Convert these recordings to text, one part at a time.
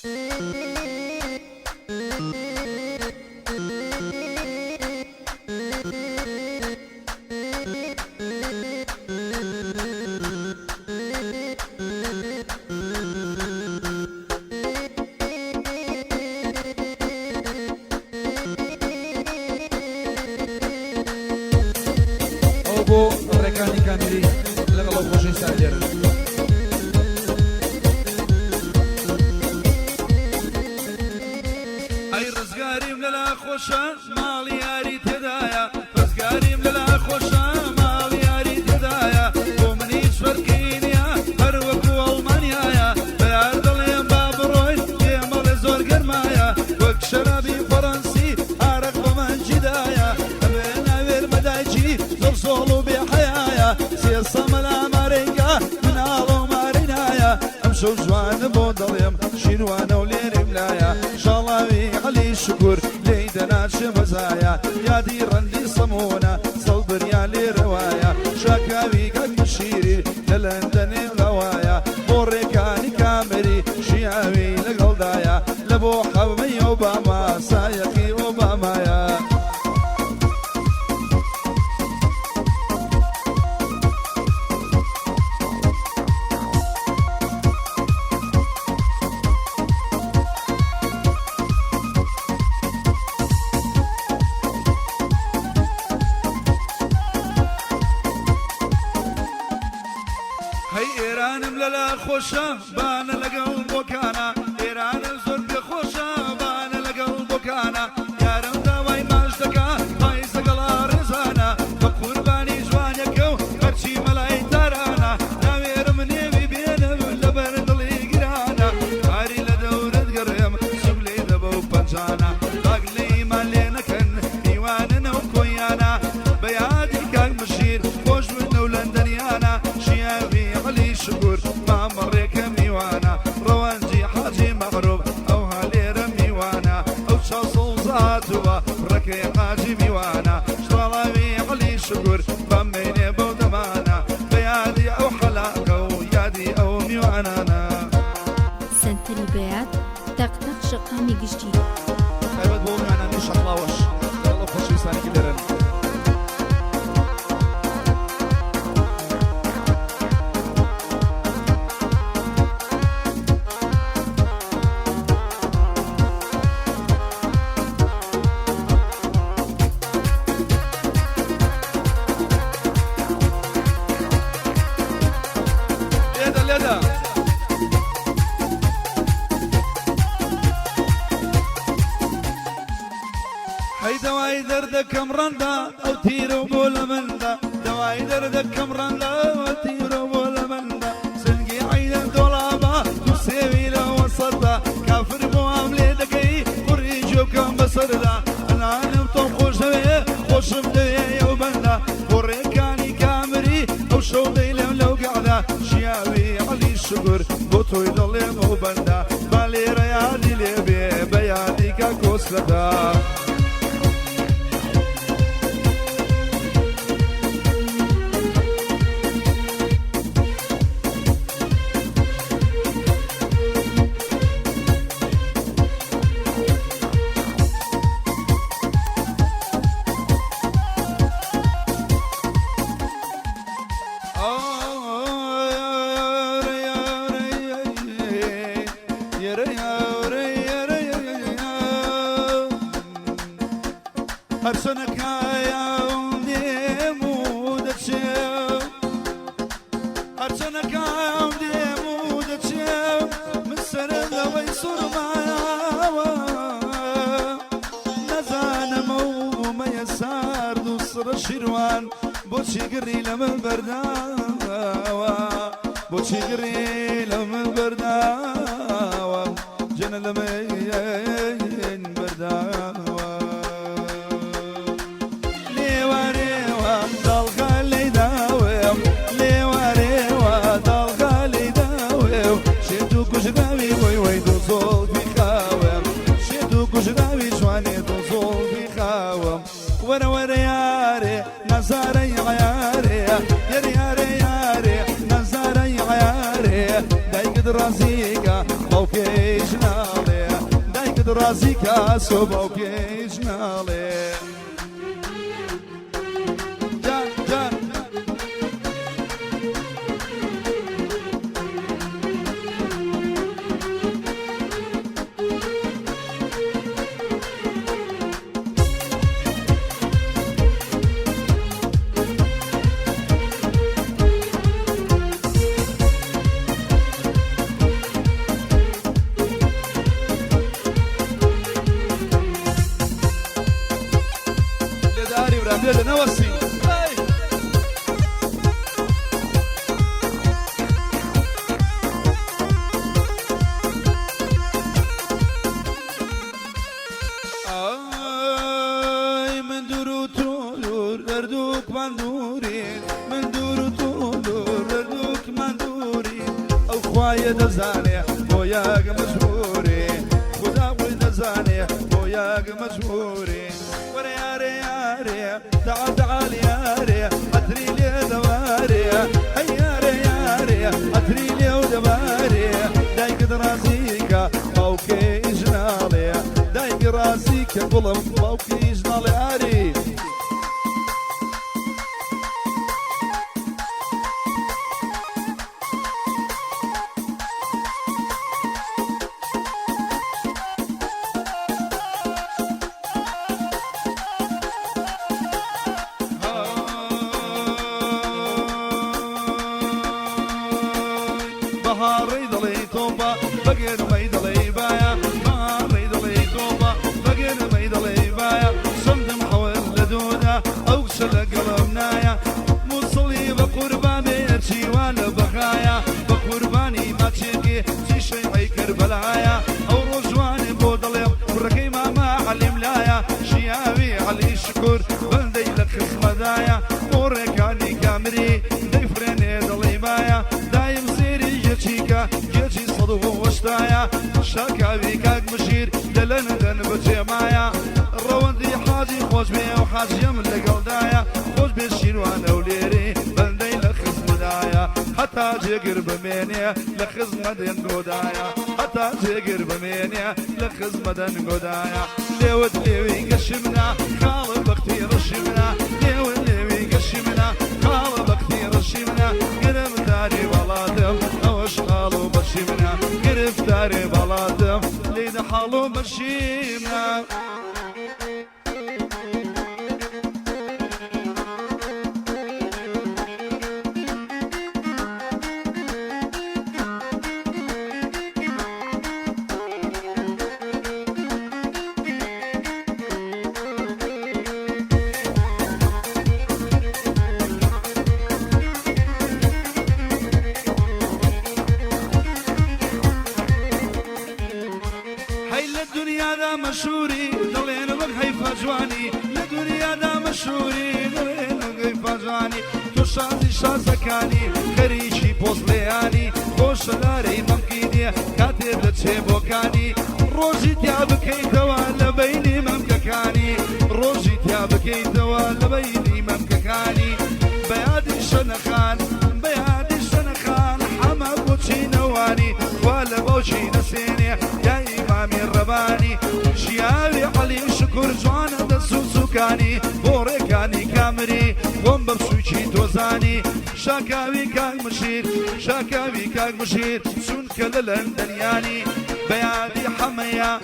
بۆ ڕێکانی کامیری لەگەڵ ئەو خۆشەی سادێرن. ئەی ڕزگاریم لەلا خۆشە ماڵی یاری تێدایە، ڕزگاریم لەلا خۆشە ماڵی یاری تێدایە، بۆ منیش فەرقی نییە هەر وەکو ئەڵمانیایە، بەیار دڵێم با بڕۆی پێمەڵێ زۆر گەرمایە، وەک شەرابی فەڕەنسی ئارەق بەمەنجیدایە، ئەبێ ناوێر مەدایکی زۆر سۆڵ و بێحەیایە، سێ سەمەلا مارێنگا مناڵە و مارینایە، ئەم شەو جوانە بۆ دڵێم شیروانە و لێرم لایە، شاڵاوی عەلی شکر لێی دەناچێ بەزایە، یادی ڕەندی سەمونە سەڵبریا لێرەوایە، شاکاوی کەک شیری لە لەندەنێ لەوایە، بۆ ڕێکانی کامەری ژیاوی لەگەڵدایە، لە بۆ حەومەی ئۆباما سایەقی ئۆبامایە. هەی ئێرانم لەلا خۆشە بانە لەگەڵ بۆکانە، ئێرانم زۆر پێخۆشە بانە لەگەڵ بۆکانە، یارم داوای ماش دەکا پای سەگەڵا ڕێزانە، بە قوربانی جوانەکە و هەرچی مەلای تارانە، ناوێرم نێوی بێنم لەبەر دڵی گرانە، هاری لە دەورت گەڕێم سوب لێ دەبە و پەنجانە، باگ لێیمان لێ نەکەن دیوانە و کۆیانە، بە یادی کاک مشیر خۆش بنە و لەندەنیانە، ژیاوی عەلی شکر مامەڕێکە میوانە، ڕەوانجی حاجی مەغروب ئەو هەلێرە میوانە، ئەو چاو سەوزاتوە ڕەکەی حاجی میوانە، شڵاوی عەلی شکر بەمێنێ بەو دەمانە، بە یادی ئەو حەلاقە و یادی ئەو میوانانە. سنتری بەیاد تەقتەق شەقامی گشتی تایبەت بۆ میوانانی شەقڵاوەش لەگەڵ ئەو خۆشەویستانێکی لێرەن. لێدە هەی دەوای دەردەکەم ڕەندا ئەو تیرە و بۆ لە مندا، دەوای دەردەکەم ڕەندا ئەو تیرە و بۆ لە مندا، سنگی عەیدە دۆڵابە دوو سێوی لە وەسەدا، کافر بۆ ئەم لێ دەکەی کوڕی جۆکەم بەسەردا، ئەنانم تۆ خۆش دەوێ خۆشم دەوێ ئەو بەندا، بۆ ڕێکانی کامری ئەو شەو دەیلێم لەو گەعدا، ژیاوی عەلی شکر بۆ تۆی دڵێم ئەو بەندا، با لێرە یادی لێبێ بە یادی کاک کۆسلەدا. شیروان بۆچی گڕی لە من بەرداوە، بۆچی گڕی لە من بەرداوە، جەنە لە من بەرداوە، لێوارێوە داڵغا لێی داوێم، لێوارێوە داڵغا لێی داوێم، شێت و کوژراوی وەی وەی دۆ زۆڵی خاوێم، شێت و کوژراوی جوانێ دۆ زۆڵی خاوەم، وەرە وەرە یارێ نەزارەی عەیارێ، یەری یارێ یارێ نەزارەی عەیارێ، دایکت ڕازیکە باوکەی ژناڵێ دایکت ڕازیکە سۆ باوکەی ژناڵێ جان جان لێرە نەوەسی من دوور و تۆ دوور دەردووکمان دوورین من دوور و تۆ دوور دەردووکمان دوورین ئەو خوایە دەزانێ بۆ یاک مەجبوری خدا بۆی دەزانێ بۆ یاک مەجبوری وەرە یارێ یارێ تعال تعال یارێ ئەتری لێ دەوارێ هەی یارێ یارێ ئەتری لێ و دەوارێ دایکت ڕازیکە باوکەی ژناڵێ دایک ڕازیکە گوڵم باوکەی ژناڵێ ئاری بەهاڕەی دەڵێ تۆمبە بەگێرمەی دەڵێ بایە بەهاڕەی دەڵێ تۆمبە بەگێرمەی دەڵێ بایە سندم حەوت لە دوودا ئەو کچە لە گەڵم نایە موسڵی بە قوربانێ چیوانە بەخایە بە قوربانی ماچێکی چیشەی ئەی کەربەلایە ئەو ڕۆژوانێ بۆ دەڵێم کوڕەکەی ماما عەلیم لایە ژیاوی عەلی شکور بەندەی لە خزمەدایە ئۆڕێکانی کامری دەیفرێنێ دەڵێ بایە دایم زێری یەچیکە یەکی سەد و هەشتایە شاکاوی کاک مژیر دەلەنەدەن بەجێمایە ڕەوەندی حاجی خۆش بێ و حاجیم لەگەڵدایە خۆش بێ شیروانە و لێرێ بەندەی لە خزمەدایە هەتا جێگر بمێنێ لە خزمەدەن گۆدایە هەتا جێگر بمێنێ لە خزمەدەن گۆدایە لێوت لێوی گەشی منە خاڵە بەختی ڕەشی منە لێوت لێوی گەشی منە خاڵە بەختی ڕەشی منە گرفتاری وڵاتم ئەوەش خاڵ و بەشی منە گرفتاری وڵاتم لێدە حاڵ و بەشی منە لدنيا مشهوري دلين وقهي فجواني لدنيا مشهوري دلين وقهي فجواني تو شازي شازكاني خريشي بوزلياني خوش لاري ممكيني كاتب لتشيبوكاني روجي تيابكي توال بيني ممككاني روجي تيابكي توال بيني ممككاني بيادي شنخان بيادي شنخان حما بوشي نواني ولا بوشي نسيني يا إمامي الرباني شيالي علي شكر جوانا دسوسوكاني بوريكاني كامري بوم ببسوشي توزاني شاكاوي كاك مشير شاكاوي كاك مشير سونك للندنياني بيادي حمية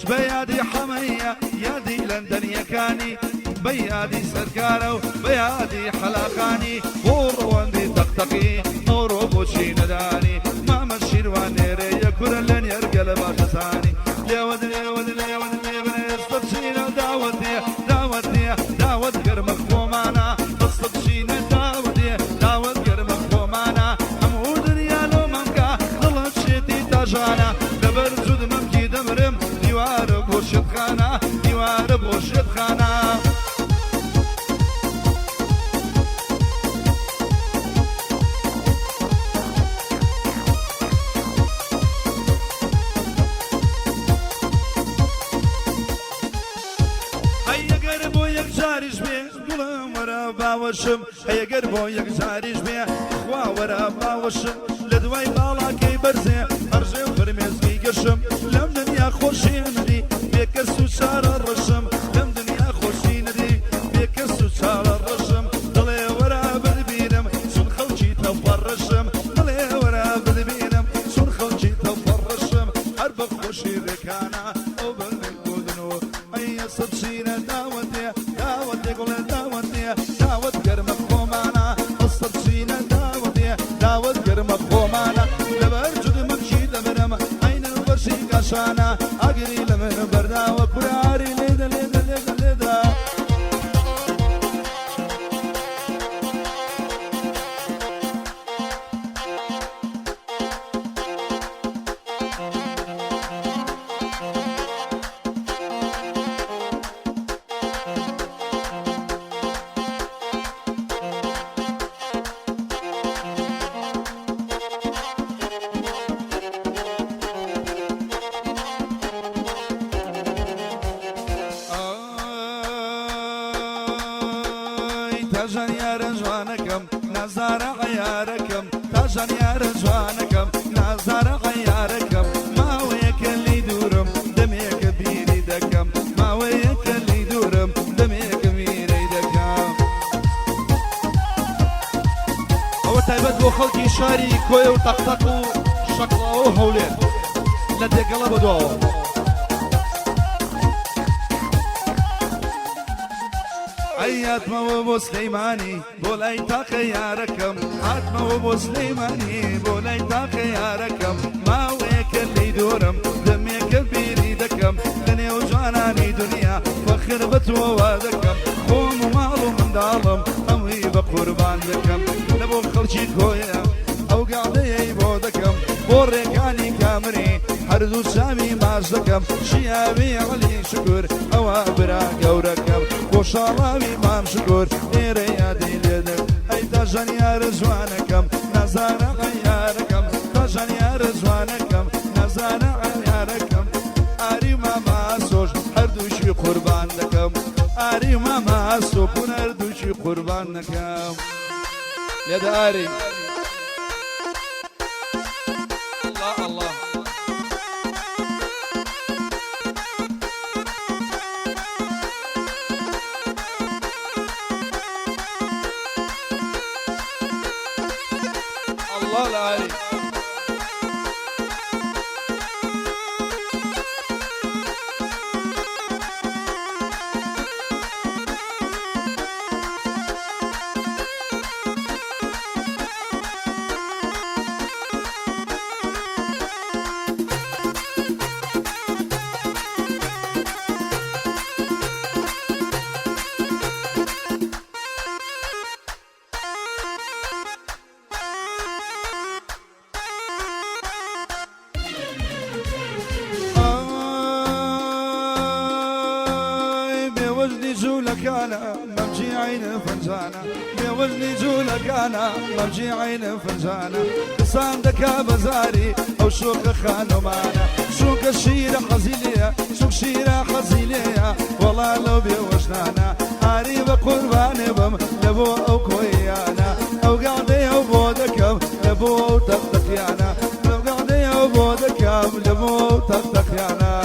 بيادي حمية يادي لندنيا كاني بيادي سركارو بيادي حلاقاني بوروندي تقتقي نورو بوشي نداني ما مشير وانيري يكون لن يرقل باشساني يا ودني يا ودني يا ودني يا ودني استبشينا دعوتني دعوتني دعوت قرمك فومانا استبشينا دعوتني دعوت قرمك فومانا حمود ريالو ممكا ضلت شيتي تاجانا دبر جود ممكي دمرم ديوار بوشت خانا ديوار بوشت خانا باوشم هيا قربو يك زاريش بيه خوا ورا باوشم دوای باڵاکەی بەرزێ هەرژێ و فرمێزگی گەشم لەم دنیا خۆشی نەدی بێکەس و چارە ڕەشم لەم دنیا خۆشی نەدی بێکەس و چارە ڕەشم دڵێ وەرە ببینم چون خەڵکی تەفەڕەشم دڵێ وەرە ببینم چون خەڵکی تەفەڕەشم هەر بە خۆشی ڕێکانە ئەو بەرمێ گۆدنەوە ئەیە سەرچینە داوەتێ داوەتێ گوڵێ داوەتێ داوەت گەرمە خۆمانە سەرچینە داوەتێ داوەت گەرمە خۆمانە لەبەر جودمەکشی دەبرم ئەینە بەرشی کاشانە ئاگری لە من بەرداوە کوراری لێدە لێدە لێدە لێدە تاژان یارە جوانەکەم نازارە عەیارەکەم تاژان یارە جوانەکەم نازارە عەیارەکەم ماوەیەکە لی دوورم دەمێکە بیری دەکەم ماوەیەکە لی دوورم دەمێکە بیری دەکەم ئەوە تایبەت بۆ خەڵکی شاری کۆیە و تەقتەق و شەقڵاوە و هەولێر لە دێگەڵە بەدواوە هاتمەوە بۆ سلەیمانی بۆ لای تاقە یارەکەم هاتمەوە بۆ سلەیمانی بۆ لای تاقە یارەکەم ماوەیەکە لی دوورم دەمێکە بیری دەکەم لە نێو جوانانی دنیا فەخر بە تۆوە دەکەم خۆم و ماڵ و منداڵم ئەمووی بە قوربان دەکەم لە بۆ خەڵکی کۆیە ئەو گاڵەیەی بۆ دەکەم بۆ ڕێگانی کامری هەردوو شامی ماش دەکەم شیاوی عەلی شکر ئەوە برا گەورەکەم بۆ شاڵاوی مام شکر ئێرە یادی لێدەم ئەی تاژان یارە جوانەکەم نازانە عەیارەکەم تاژان یارە جوانەکەم نازانە عەیارەکەم ئاری ماما سۆش هەردووشی قوربان دەکەم ئاری ماما سۆکون هەردووشی قوربان دەکەم لێدە ئاری الله الله العالي ممشي عين فنجانة بوزني جولك أنا ممشي عين فنجانة صندك بزاري أو شوك خانو معنا شوك الشيرة خزيلية شوك شيرة خزيلية والله لو بيوشنانا قريب قرباني بم لبو أو كويانا أو قاعدي أو بودكم لبو أو تقتقيانا لو قاعدي أو بودكم لبو أو تقتقيانا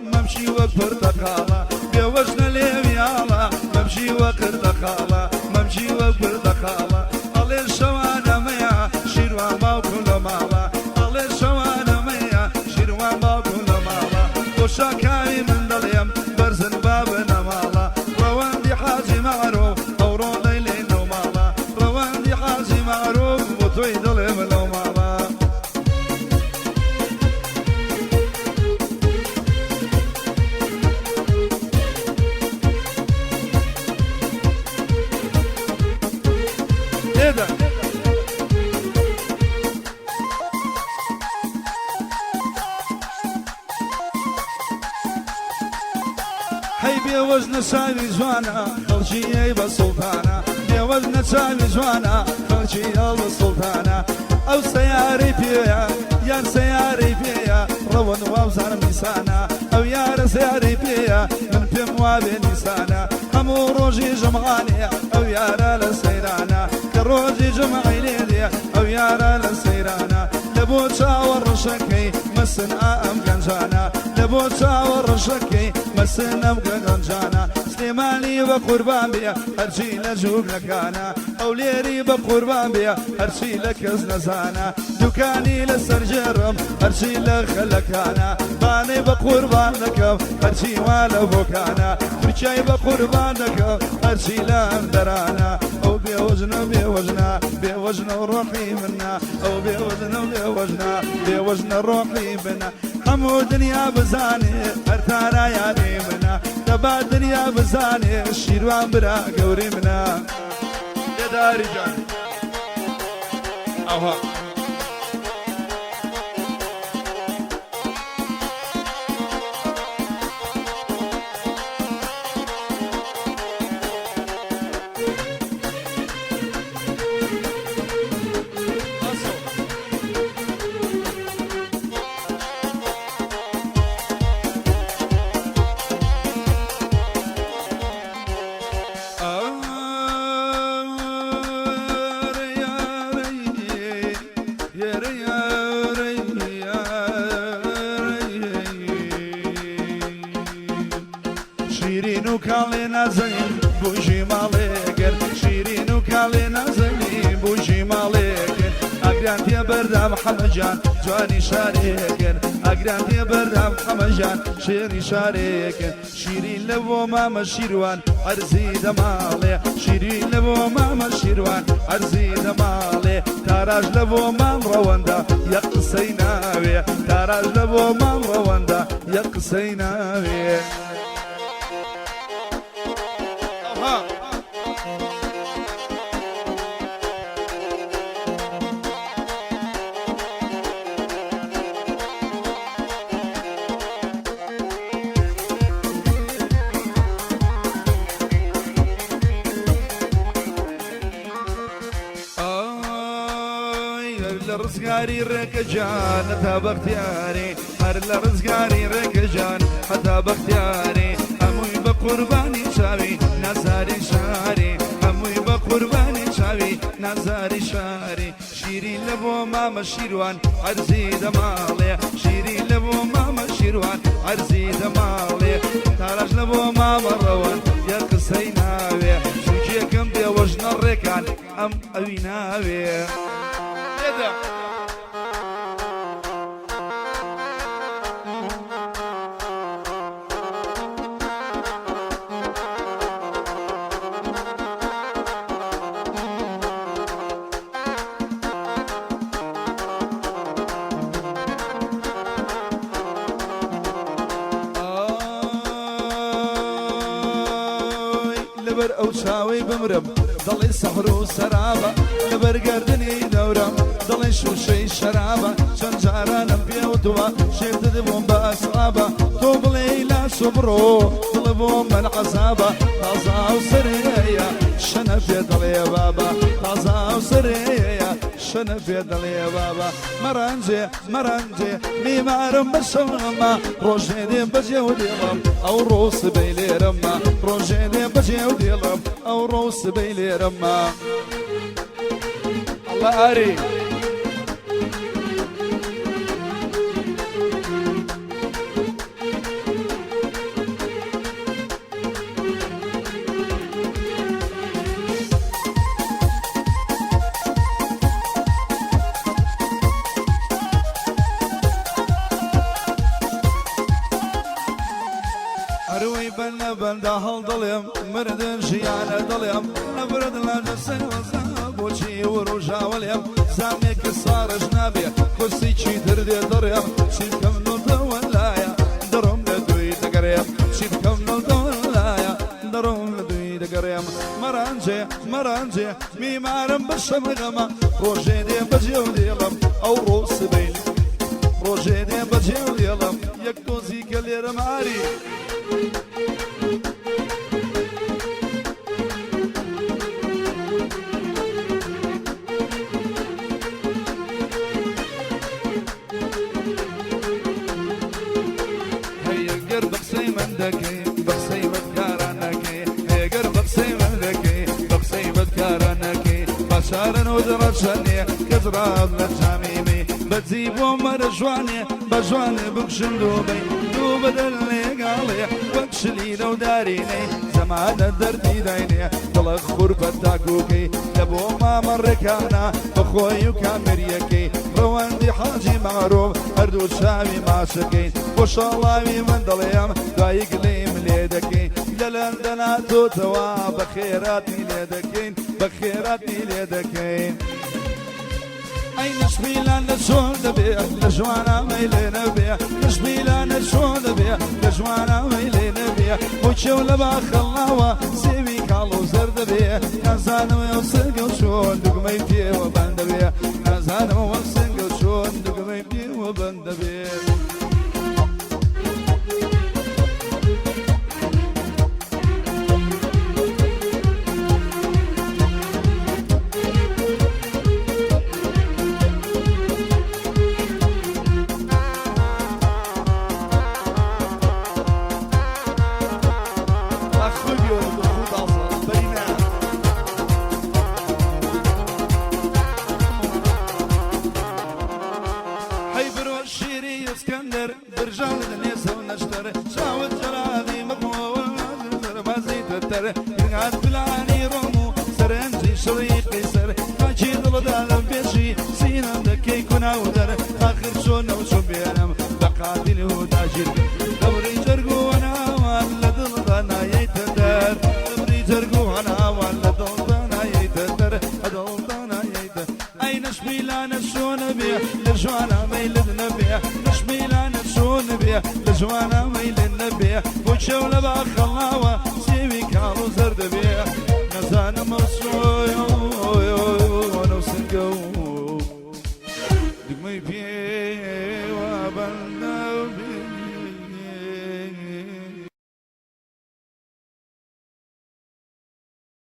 ممشي وبرتقالة بوجنا ليوي على ممشي وبرتقالة ممشي وبرتقالة على الشوانا ميا شيروان باو كل مالا على الشوانا ميا شيروان باو كل مالا وشاكاي من دليم برزن بابنا مالا روان دي حاجي معروف أورون ليلي نو مالا روان دي حاجي معروف وتوي دليم لو مالا نەچاوی جوانە خەڵکی ئەی بە سوڵتانە لێوەش نەچاوی جوانە خەڵکی ئەڵ بە سوڵتانە ئەو سەیارەی پێیە یان سەیارەی پێیە ڕەوەن وابزانم نیسانە ئەو یارە سەیارەی پێیە من پێم وابێ نیسانە هەموو ڕۆژی ژەمغانەیە ئەو یارە لە سەیرانە کە ڕۆژی ژەمەعی لێ دێ ئەو یارە لە سەیرانە لە بۆ چاوە ڕەشەکەی مەسن ئەم گەنجانە لە بۆ چاوە ڕەشەکەی مەسن ئەم گەنجانە سلێمانی بە قوربان بێ هەرچی لە جوولەکانە ئەو لێری بە قوربان بێ هەرچی لە کەس نەزانە دوکانی لە سەرجێڕم هەرچی لە خەلەکانە بانەی بە قوربان دەکەم هەرچی وا لە بۆکانە تورکیای بە قوربان دەکەم هەرچی لە ئەم دەرانە ئەو بێوەژنە بێوەژنە بێوەژنە و ڕۆحی منە ئەو بێوەژنە و بێوەژنە بێوەژنە ڕۆحی منە هەموو دنیا بزانێ هەر تارا یاری منە دەبا دنیا بزانێ شیروان برا گەوری منە لێداری جان ئەوها شیرین و کاڵێ نازەنین بوژی ماڵێگر شیرین و کاڵێ نازەنین بوژی ماڵێگر ئەگران تێ بەردام حەمەجان جوانی شارێکن ئەگران تێ بەردام حەمەجان شێری شارێکن شیرین لە بۆ مامە شیروان ئەرزی دەماڵێ شیرین لە بۆ مامە شیروان ئەرزی دەماڵێ تاراژ لە بۆ مام ڕەوەندە یەک قسەی ناوێ تاراژ لە بۆ مام ڕەوەندە یەک قسەی ناوێ ڕزگاری ڕێکەجان هەتا بەختیارێ هەر لە ڕزگاری ڕێکەجان هەتا بەختیارێ هەمووی بە قوربانی چاوی نازاری شارێ هەمووی بە قوربانی چاوی نازاری شارێ شیرین لە بۆ مامە شیروان ئەرزی دەماڵێ شیرین لە بۆ مامە شیروان ئەرزی دەماڵێ تاراژ لە بۆ مامە ڕەوەن یەک قسەی ناوێ شوکیەکەم بێوەژنە ڕێکان ئەم ئەوی ناوێ لەبەر ئەو چاوەی بمرم دەڵێ سەحر و سەرابە لەبەر گەردنی دەورم دەڵێ شوشەی شەرابە چەند جارانم پێوتووە شێتت بۆم بە ئەسڵابە تۆ بڵێ لاس و بڕۆ دڵ بۆ من عەزابە تازا و سەرەیە شەنە پێ دەڵێ بابە تازا و سەرەیە شەنە پێ دەڵێ بابە مەرەنجێ مەرەنجێ میمارم بە شەومە ڕۆژێ دێم بەجێ و دێڵم ئەو ڕۆسبەی لێرەمە ڕۆژێ دێم بەجێ و دێڵم ئەو ڕۆسبەی لێرەمە ئەڵڵا ئاری هەروەی بەنە بەندە هەڵ دڵێم مردن ژیانە دڵێم نەبرد لە دەسەی وەزە بۆچی وڕۆژاوەڵێم زامێکی سارش نابێ کورسیی دردێ دڕێم چی بکەم نۆتەوە لایە دڕۆم لە دوی دەگەڕێم چی بکەم نۆتەوە لایە دڕۆم لە دوی دەگەڕێم مەرانجێ مەرانجێ میمارم بە شەمەغەمە ڕۆژێ دێ بەجێ و دێڵم ئەو ڕۆسبەی ڕۆژێ دێ بەجێ و دێڵم یەک دۆزی کە لێرەم ئاری شارن ودرشني كزراب لجاميمي بتزيب ومر جواني بجواني بكشم دوبي دوبدلني قالي وكشلي لو داريني زمان الدردي دايني طلق خربة تاكوكي لبو ما مركانا بخوي وكامريكي رواندي حاجي معروف هردو شامي ماشكين وشالاوي من ضليم دايق ليم ليدكين للندنا توتوا بخيراتي ليدكين بخيراتي ليدكين أي نشبيلا نشون بيه لجوانا ميلين بيه نشبيلا نشون بيه لجوانا ميلين بيه وشو لباخ الله سيبي كالو زرد بيه نزان ويوصل شون دقمي بيه وبند بيه نزان ويوصل شون دقمي بيه وبند بيه اسكندر برجال الناس ونشتر شاوت جرادي مقمول بازيت التر قاعد بالعاني رومو سرنجي شريقي سر حاجي ضلد على بيشي سينا دكي كنا ودر اخر شون وشو بينام بقاتل وداجر دوري جرقو انا ولا ضلد انا يتدر دوري جرقو انا ولا ضلد انا يتدر ضلد انا يتدر اي نشبيلا نشون بيه لجوانا ميلدنا بيه نشبيلا نشون بيه لجوانا ميلدنا بيه وشو لباخ الله سيبي كالو زرد بيه نزانا مصر